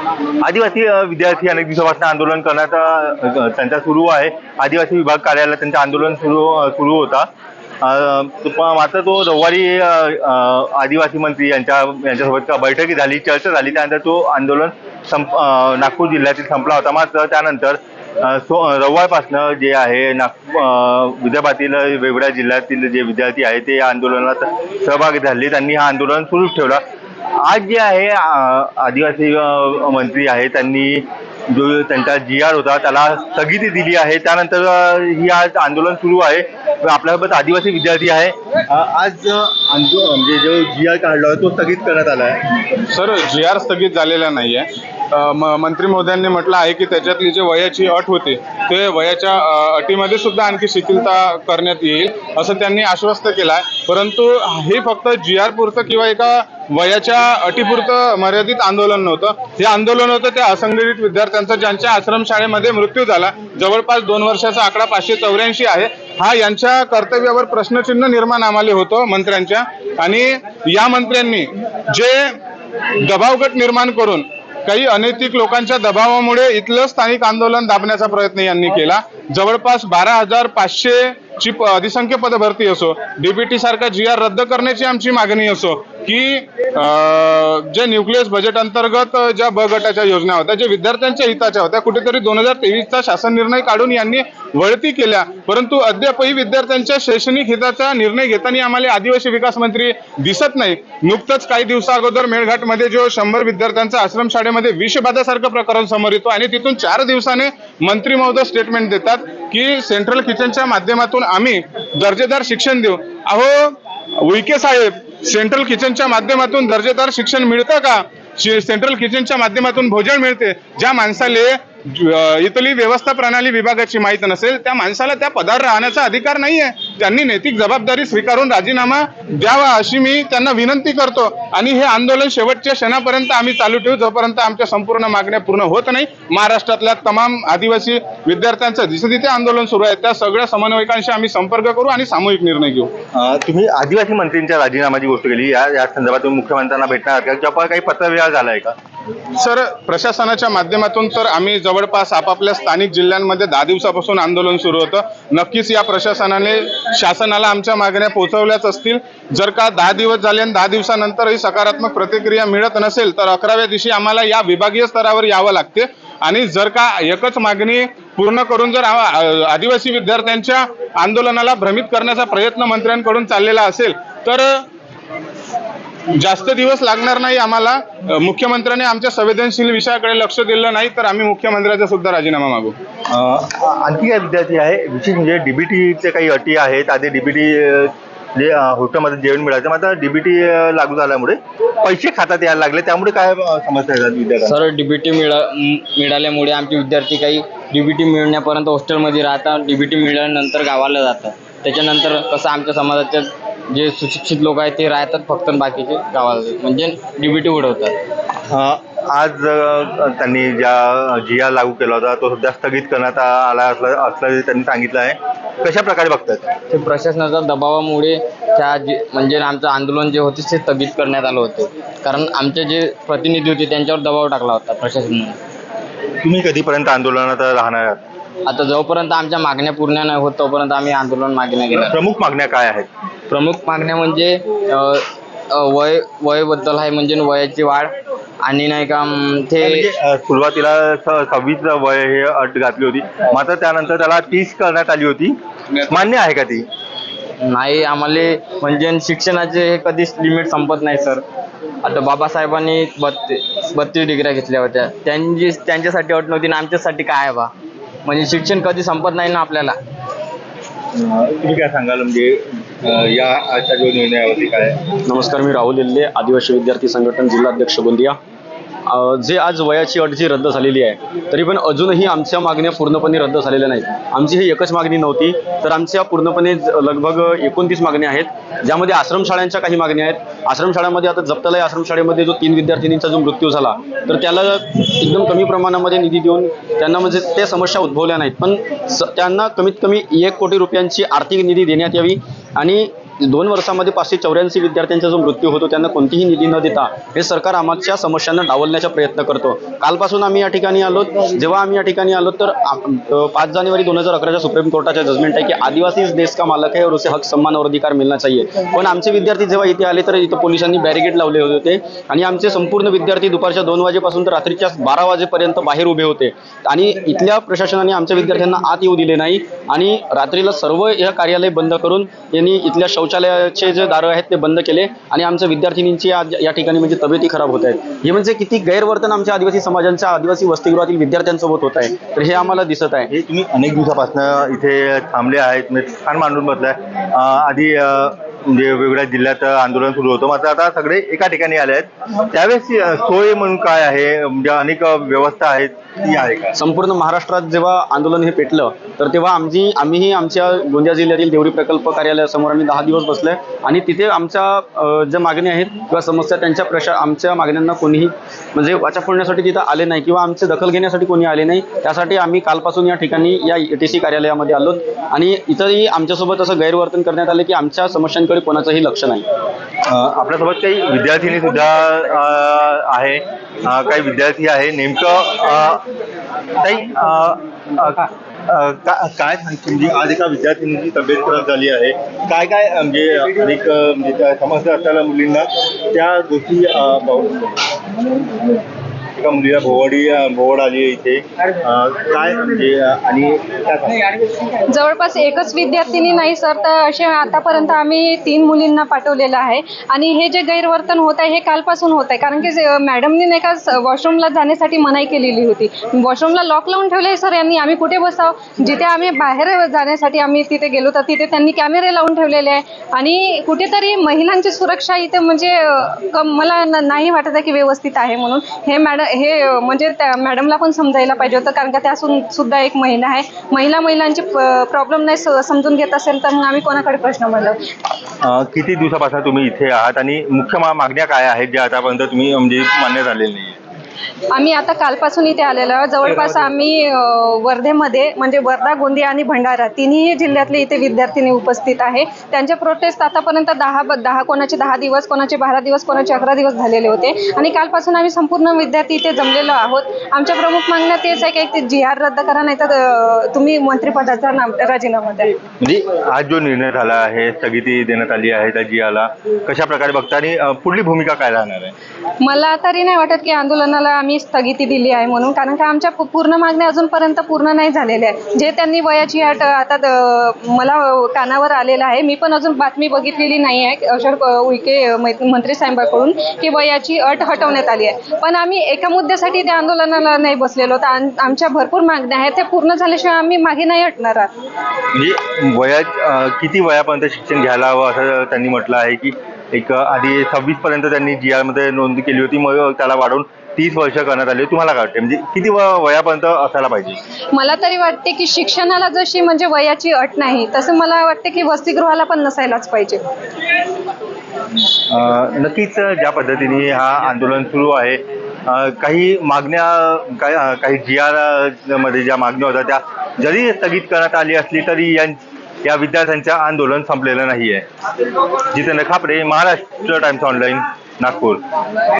आदिवासी विद्यार्थी अनेक दिवसापासून आंदोलन करण्याचा त्यांचा सुरू आहे. आदिवासी विभाग कार्यालयात त्यांचं आंदोलन सुरू होता. मात्र तो रविवारी आदिवासी मंत्री यांच्यासोबत बैठकी झाली, चर्चा झाली. त्यानंतर तो आंदोलन नागपूर जिल्ह्यातील संपला होता. मात्र त्यानंतर रविवारपासनं जे आहे विदर्भातील वेगवेगळ्या जिल्ह्यातील जे विद्यार्थी आहेत ते या आंदोलनात सहभागी झाले. त्यांनी हा आंदोलन सुरूच ठेवला. आज जे आहे आदिवासी मंत्री आहे त्यांनी जो त्यांचा GR होता त्याला स्थगिती दिली आहे. त्यानंतर ही आज आंदोलन सुरू आहे. आपल्यासोबत आदिवासी विद्यार्थी आहे. आज म्हणजे जो GR काढला तो स्थगित करण्यात आला आहे. सर, GR स्थगित झालेला नाही आहे. मंत्री महोदयांनी म्हटलं आहे की त्याच्यातली जी वयाची अट होती ते वयाच्या अटीमध्ये सुद्धा आणखी शिथिलता करण्यात येईल असं त्यांनी आश्वस्त केलं आहे. परंतु हे फक्त GR पुरतं किंवा एका वयाच्या अटीपुरतं मर्यादित आंदोलन नव्हतं. हे आंदोलन होतं त्या असंघटित विद्यार्थ्यांचा ज्यांच्या आश्रमशाळेमध्ये मृत्यू झाला. जवळपास 2 वर्षाचा आकडा 584 आहे. हा यांच्या कर्तव्यावर प्रश्नचिन्ह निर्माण आम्हाला होतं मंत्र्यांच्या. आणि या मंत्र्यांनी जे दबावगट निर्माण करून काही अनैतिक लोकांच्या दबावामुळे इथलं स्थानिक आंदोलन दाबण्याचा प्रयत्न यांनी केला. जवळपास 12,500 ची अधिसंख्य पदभरती असो, DBT सारखा GR रद्द करण्याची आमची मागणी असो, की जे न्यूक्लियस बजेट अंतर्गत ज्या ब गटाच्या योजना होत्या जे विद्यार्थ्यांच्या हिताच्या होत्या कुठेतरी 2023चा शासन निर्णय काढून यांनी वळती केल्या. परंतु अद्यापही विद्यार्थ्यांच्या शैक्षणिक हिताचा निर्णय घेताना आम्हाला आदिवासी विकास मंत्री दिसत नाही. नुकतंच काही दिवसाअगोदर मेळघाटमध्ये जो 100 विद्यार्थ्यांचा आश्रमशाळेमध्ये विषबाधासारखं प्रकरण समोर येतो आणि तिथून 4 दिवसाने मंत्री महोदय स्टेटमेंट देतात की सेंट्रल किचनच्या माध्यमातून आम्ही दर्जेदार शिक्षण देऊ. अहो उईके साहेब, सेंट्रल किचनच्या माध्यमातून दर्जेदार शिक्षण मिळतं का? सेंट्रल किचनच्या माध्यमातून भोजन मिळते. ज्या माणसाले इथली व्यवस्था प्रणाली विभागाची माहित नसेल त्या माणसाला त्या पदावर राहण्याचा अधिकार नाही आहे. त्यांनी नैतिक जबाबदारी स्वीकारून राजीनामा द्यावा अशी मी त्यांना विनंती करतो. आणि हे आंदोलन शेवटच्या क्षणापर्यंत आम्ही चालू ठेवू जोपर्यंत आमच्या संपूर्ण मागण्या पूर्ण होत नाही. महाराष्ट्रातल्या तमाम आदिवासी विद्यार्थ्यांचं जिथे तिथे आंदोलन सुरू आहे त्या सगळ्या समन्वयकांशी आम्ही संपर्क करू आणि सामूहिक निर्णय घेऊ. तुम्ही आदिवासी मंत्रींच्या राजीनामाची गोष्ट केली, या संदर्भात तुम्ही मुख्यमंत्र्यांना भेटणार का? किंवा काही पत्रव्यवहार झालाय का? सर, प्रशासनाच्या माध्यमातून तर आम्ही जवळपास आपापल्या स्थानिक जिल्ह्यांमध्ये 10 दिवसापासून आंदोलन सुरू होतं. नक्कीच या प्रशासनाने शासनाला आमच्या मागण्या पोहोचवल्याच असतील. जर का 10 दिवस झाले आणि 10 दिवसानंतरही सकारात्मक प्रतिक्रिया मिळत नसेल तर 11व्या दिवशी आम्हाला या विभागीय स्तरावर यावं लागते. आणि जर का एकच मागणी पूर्ण करून जर आदिवासी विद्यार्थ्यांच्या आंदोलनाला भ्रमित करण्याचा प्रयत्न मंत्र्यांकडून चाललेला असेल तर जास्त दिवस लागणार नाही आम्हाला. मुख्यमंत्र्यांनी आमच्या संवेदनशील विषयाकडे लक्ष दिलं नाही तर आम्ही मुख्यमंत्र्यांचा सुद्धा राजीनामा मागू. आणखी काय विद्यार्थी आहे विशेष म्हणजे DBTचे काही अटी आहेत. आधी DBT जे हॉस्टेलमध्ये जेवण मिळायचं, मात्र DBT लागू झाल्यामुळे पैसे खात्यात यायला लागले, त्यामुळे काय समस्या येतात विद्यार्थ्यांना? सर, DBT मिळाल्यामुळे आमचे विद्यार्थी काही DBT मिळण्यापर्यंत हॉस्टेलमध्ये राहतात. DBT मिळाल्यानंतर गावाला जातात. त्याच्यानंतर कसं आमच्या समाजाचे जे सुशिक्षित लोक आहेत ते राहतात फक्त, बाकीचे गावाला म्हणजे DBT उडवतात. आज त्यांनी ज्या GR लागू केला होता तो सध्या स्थगित करण्यात आला असल्याचे त्यांनी सांगितलं आहे. कशा प्रकारे बघतात? ते प्रशासनाच्या दबावामुळे म्हणजे आमचं आंदोलन जे होते ते स्थगित करण्यात आलं होतं. कारण आमचे जे प्रतिनिधी होते त्यांच्यावर दबाव टाकला होता प्रशासनाने. तुम्ही कधीपर्यंत आंदोलनात राहणार आहात? आता जोपर्यंत आमच्या मागण्या पूर्ण नाही होत तोपर्यंत आम्ही आंदोलन मागण्या घेणार. प्रमुख मागण्या काय आहेत? प्रमुख मागण्या म्हणजे वयाबद्दल आहे, म्हणजे वयाची वाढ आणि नाही का ते सुरुवातीला 26 वय हे अट घातली होती, मात्र त्यानंतर त्याला 30 करण्यात आली होती. मान्य आहे का ती? नाही, आम्हाला म्हणजे शिक्षणाचे हे कधीच लिमिट संपत नाही सर. आता बाबासाहेबांनी 32 डिग्र्या घेतल्या होत्या, त्यांच्यासाठी अट नव्हती ना आमच्यासाठी काय आहे बा? म्हणजे शिक्षण कधी संपत नाही ना आपल्याला. तुम्ही काय सांगाल म्हणजे या आजच्या जो निर्णयावरती काय? नमस्कार, मी राहुल इल्ले, आदिवासी विद्यार्थी संघटन जिल्हाध्यक्ष गोंदिया. जे आज वयाची अट जी रद्द झालेली आहे तरी पण अजूनही आमच्या मागण्या पूर्णपणे रद्द झालेल्या नाहीत. आमची ही एकच मागणी नव्हती तर आमच्या पूर्णपणे लगभग 29 मागण्या आहेत, ज्यामध्ये आश्रमशाळांच्या काही मागण्या आहेत. आश्रमशाळांमध्ये आता जप्तालय आश्रमशाळेमध्ये जो 3 विद्यार्थिनींचा जो मृत्यू झाला तर त्याला एकदम कमी प्रमाणामध्ये निधी देऊन त्यांना म्हणजे त्या समस्या उद्भवल्या नाहीत, पण त्यांना कमीत कमी 1 कोटी रुपयांची आर्थिक निधी देण्यात यावी आणि 2 वर्षामध्ये 584 विद्यार्थ्यांचा जो मृत्यू होतो त्यांना कोणतीही निधी न देता हे सरकार आमच्या समस्यांना डावलण्याचा प्रयत्न करतो. कालपासून आम्ही या ठिकाणी आलो. जेव्हा आम्ही या ठिकाणी आलो तर 5 जानेवारी 2011 सुप्रीम कोर्टाचा जजमेंट आहे की आदिवासी इस देश का मालक है और उसे हक सम्मान और अधिकार मिलना चाहिए. पण आमचे विद्यार्थी जेव्हा इथे आले तर इथं पोलिसांनी बॅरिकेड लावले होते आणि आमचे संपूर्ण विद्यार्थी दुपारच्या 2 वाजेपासून तर रात्रीच्या 12 वाजेपर्यंत बाहेर उभे होते आणि इथल्या प्रशासनाने आमच्या विद्यार्थ्यांना आत येऊ दिले नाही आणि रात्रीला सर्व हे कार्यालय बंद करून यांनी इथल्या शौचालयाचे जे दारं आहेत ते बंद केले आणि आमच्या विद्यार्थिनींची आज या ठिकाणी म्हणजे तब्येती खराब होत आहेत. हे म्हणजे किती गैरवर्तन आमच्या आदिवासी समाजांच्या आदिवासी वसतिगृहातील विद्यार्थ्यांसोबत होत आहे. तर हे आम्हाला दिसत आहे. हे तुम्ही अनेक दिवसापासून इथे थांबले आहेत, म्हणजे छान मांडून बसलाय. आधी म्हणजे वेगवेगळ्या जिल्ह्यात आंदोलन सुरू होतं, मात्र आता सगळे एका ठिकाणी आले आहेत. त्यावेळेस सोय म्हणून काय आहे, म्हणजे अनेक व्यवस्था आहेत ती आहे का? संपूर्ण महाराष्ट्रात जेव्हा आंदोलन हे पेटलं तर तेव्हा आम्हीही आमच्या गोंदिया जिल्ह्यातील देवरी प्रकल्प कार्यालयासमोर आम्ही 10 दिवस बसले आणि तिथे आमच्या ज्या मागण्या आहेत किंवा समस्या त्यांच्या आमच्या मागण्यांना कोणीही म्हणजे वाचा फोडण्यासाठी तिथं आले नाही किंवा आमची दखल घेण्यासाठी कोणी आले नाही. त्यासाठी आम्ही कालपासून या ठिकाणी या ETC कार्यालयामध्ये आलो आणि इथंही आमच्यासोबत असं गैरवर्तन करण्यात आले की आमच्या समस्यांकडे कोणाचंही लक्ष नाही. आपल्यासोबत काही विद्यार्थिनी सुद्धा आहे, काही विद्यार्थी आहे. नेमकं ताई काय सांगते, म्हणजे आज एका विद्यार्थिनीची तब्येत खराब झाली आहे, काय काय म्हणजे अनेक म्हणजे त्या समस्या असलेल्या मुलींना त्या गोष्टी एका मुलीला भोवड आली आहे इथे, काय म्हणजे आणि जवळपास एकच विद्यार्थिनी नाही सर, तर असे आतापर्यंत आम्ही 3 मुलींना पाठवलेलं आहे आणि हे जे गैरवर्तन होत आहे हे कालपासून होत आहे. कारण की मॅडमनी नाही का वॉशरूमला जाण्यासाठी मनाई केलेली होती. वॉशरूमला लॉक लावून ठेवले सर यांनी. आम्ही कुठे बसावं, जिथे आम्ही बाहेर जाण्यासाठी आम्ही तिथे गेलो तर तिथे त्यांनी कॅमेरे लावून ठेवलेले आहे आणि कुठेतरी महिलांची सुरक्षा इथे म्हणजे मला नाही वाटत आहे की व्यवस्थित आहे म्हणून. हे म्हणजे त्या मॅडमला पण समजायला पाहिजे होतं, कारण का त्या सुद्धा एक महिला आहे. महिलांचे प्रॉब्लेम नाही समजून घेत असेल तर मग आम्ही कोणाकडे प्रश्न मांडला. किती दिवसापासून तुम्ही इथे आहात आणि मुख्य मागण्या काय आहेत ज्या आतापर्यंत तुम्ही म्हणजे मान्य झालेल्या नाही? आम्ही आता कालपासून इथे आलेलो आहोत. जवळपास आम्ही वर्धेमध्ये म्हणजे वर्धा, गोंदिया आणि भंडारा तिन्ही जिल्ह्यातले इथे विद्यार्थिनी उपस्थित आहे. त्यांचे प्रोटेस्ट आतापर्यंत 10 कोणाचे 10 दिवस, कोणाचे 12 दिवस, कोणाचे 11 दिवस झालेले होते आणि कालपासून आम्ही संपूर्ण विद्यार्थी इथे जमलेलो आहोत. आमच्या प्रमुख मागण्या तेच आहे की GR रद्द करा, नाही तर तुम्ही मंत्रिपदाचा राजीनामा द्या. म्हणजे आज जो निर्णय झाला आहे, स्थगिती देण्यात आली आहे त्या GRला, कशा प्रकारे बघता आणि पुढली भूमिका काय राहणार आहे? मला तरी नाही वाटत की आंदोलनाला आम्ही स्थगिती दिली आहे म्हणून, कारण का आमच्या पूर्ण मागण्या अजूनपर्यंत पूर्ण नाही झालेल्या आहेत. जे त्यांनी वयाची अट आता मला कानावर आलेलं आहे, मी पण अजून बातमी बघितलेली नाही आहे अशोक उईके मंत्री साहेबांकडून की वयाची अट हटवण्यात आली आहे. पण आम्ही एका मुद्द्यासाठी त्या आंदोलनाला नाही बसलेलो, तर आमच्या भरपूर मागण्या आहेत, त्या पूर्ण झाल्याशिवाय आम्ही मागे नाही हटणार आहोत. म्हणजे किती वयापर्यंत शिक्षण घ्यायला हवं असं त्यांनी म्हटलं आहे की एक आधी 26 पर्यंत त्यांनी GR मध्ये नोंद केली होती, मग त्याला वाढवून 30 वर्ष करण्यात आली. तुम्हाला काय वाटते, म्हणजे किती वयापर्यंत असायला पाहिजे? मला तरी वाटते की शिक्षणाला जशी म्हणजे वयाची अट नाही, तसं मला वाटते की वसतिगृहाला पण नसायलाच पाहिजे. नक्कीच ज्या पद्धतीने हा आंदोलन सुरू आहे, काही मागण्या काही GR मध्ये ज्या मागण्या होत्या त्या जरी स्थगित करण्यात आली असली तरी या विद्यार्थ्यांचं आंदोलन संपलेलं नाही आहे. Jitendra Khapre, Maharashtra times online, Nagpur.